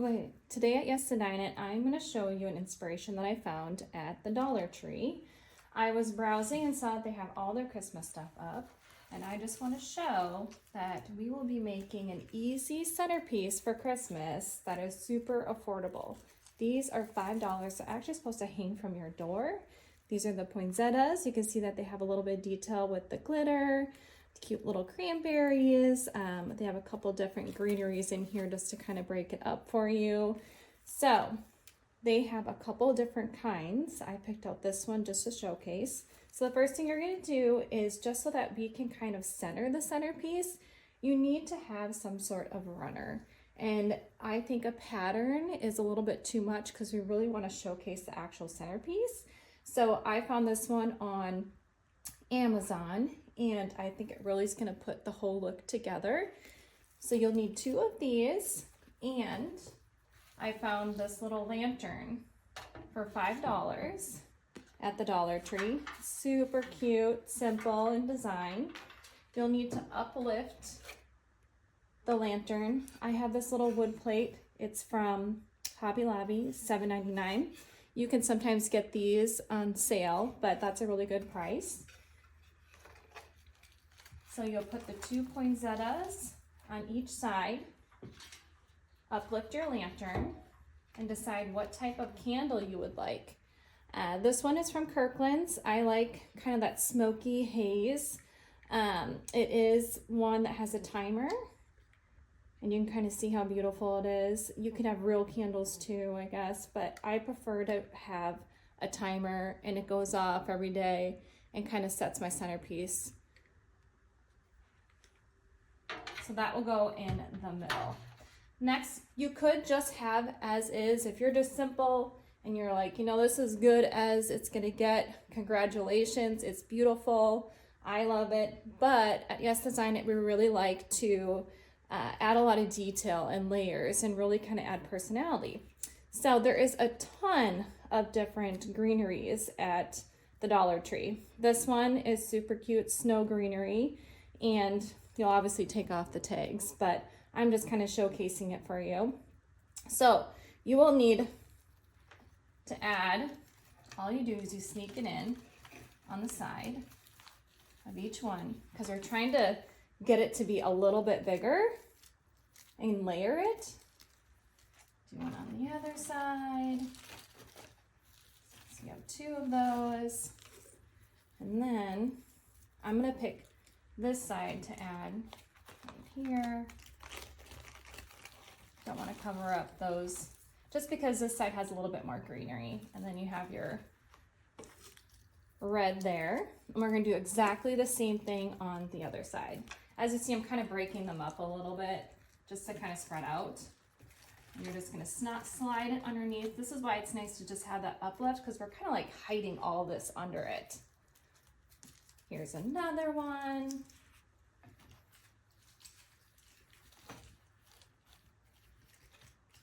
Okay, today at Yes to Dine It, I'm going to show you an inspiration that I found at the Dollar Tree. I was browsing and saw that they have all their Christmas stuff up, and I just want to show that we will be making an easy centerpiece for Christmas that is super affordable. These are $5. They're actually supposed to hang from your door. These are the poinsettias. You can see that they have a little bit of detail with the glitter, cute little cranberries. They have a couple different greeneries in here just to kind of break it up for you. So they have a couple different kinds. I picked out this one just to showcase. So the first thing you're going to do is, just so that we can kind of center the centerpiece, you need to have some sort of runner. And I think a pattern is a little bit too much because we really want to showcase the actual centerpiece. So I found this one on Amazon, and I think it really is going to put the whole look together. So you'll need 2 of these, and I found this little lantern for $5 at the Dollar Tree. Super cute, simple in design. You'll need to uplift the lantern. I have this little wood plate. It's from Hobby Lobby, $7.99. You can sometimes get these on sale, but that's a really good price. So you'll put the 2 poinsettias on each side, uplift your lantern, and decide what type of candle you would like. This one is from Kirkland's. I like kind of that smoky haze. It is one that has a timer, and you can kind of see how beautiful it is. You can have real candles too, I guess, but I prefer to have a timer, and it goes off every day and kind of sets my centerpiece. So that will go in the middle. Next, you could just have as is. If you're just simple and you're like, you know, this is good as it's gonna get, congratulations, it's beautiful, I love it. But at Yes Design It, we really like to add a lot of detail and layers and really kind of add personality. So there is a ton of different greeneries at the Dollar Tree. This one is super cute, snow greenery, and you'll obviously take off the tags, but I'm just kind of showcasing it for you. So you will need to add, all you do is you sneak it in on the side of each one, because we're trying to get it to be a little bit bigger, and layer it. Do one on the other side. So you have 2 of those. And then I'm gonna pick this side to add right here. Don't want to cover up those, just because this side has a little bit more greenery. And then you have your red there. And we're going to do exactly the same thing on the other side. As you see, I'm kind of breaking them up a little bit just to kind of spread out. And you're just going to slide it underneath. This is why it's nice to just have that uplift, because we're kind of like hiding all this under it. Here's another one.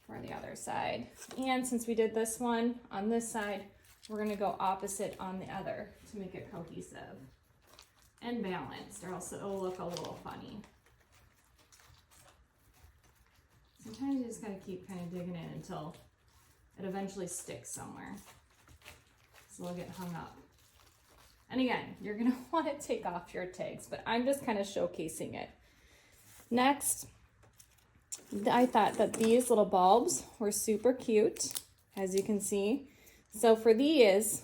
For the other side. And since we did this one on this side, we're going to go opposite on the other to make it cohesive and balanced, or else it'll look a little funny. Sometimes you just got to keep kind of digging in until it eventually sticks somewhere. So it'll get hung up. And again, you're going to want to take off your tags, but I'm just kind of showcasing it. Next, I thought that these little bulbs were super cute, as you can see. So for these,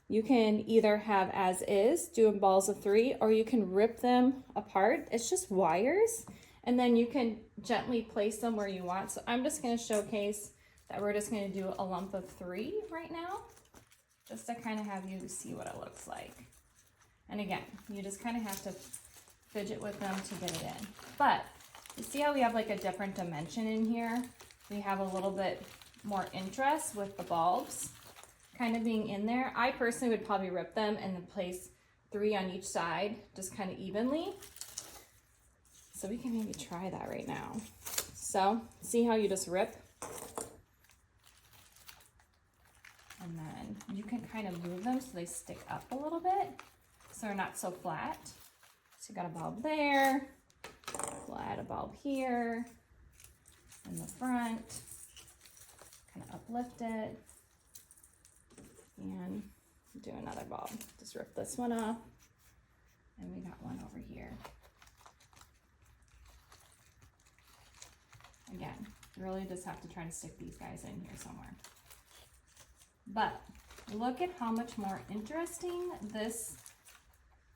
you can either have as is, do in balls of 3, or you can rip them apart. It's just wires, and then you can gently place them where you want. So I'm just going to showcase that we're just going to do a lump of 3 right now, just to kind of have you see what it looks like. And again, you just kind of have to fidget with them to get it in. But you see how we have like a different dimension in here? We have a little bit more interest with the bulbs kind of being in there. I personally would probably rip them and then place 3 on each side, just kind of evenly. So we can maybe try that right now. So see how you just rip? And then you can kind of move them so they stick up a little bit, so they're not so flat. So you got a bulb there. We'll add a bulb here. in the front, kind of uplift it, and do another bulb. Just rip this one off, and we got one over here. Again, you really just have to try to stick these guys in here somewhere. But look at how much more interesting this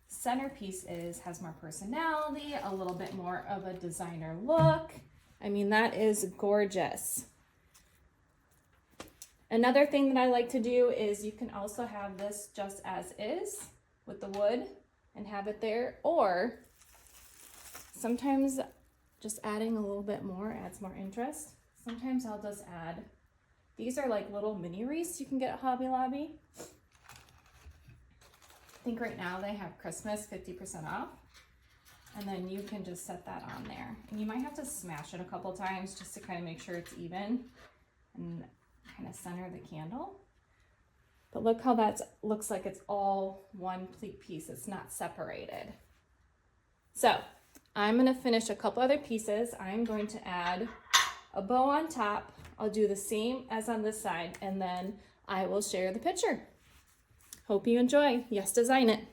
centerpiece is. Has more personality, a little bit more of a designer look. I mean, that is gorgeous. Another thing that I like to do is you can also have this just as is with the wood and have it there, or sometimes just adding a little bit more adds more interest. Sometimes I'll just add, these are like little mini wreaths you can get at Hobby Lobby. I think right now they have Christmas 50% off, and then you can just set that on there. And you might have to smash it a couple times just to kind of make sure it's even and kind of center the candle. But look how that looks like it's all one complete piece. It's not separated. So I'm going to finish a couple other pieces. I'm going to add a bow on top. I'll do the same as on this side, and then I will share the picture. Hope you enjoy. Yes, design it.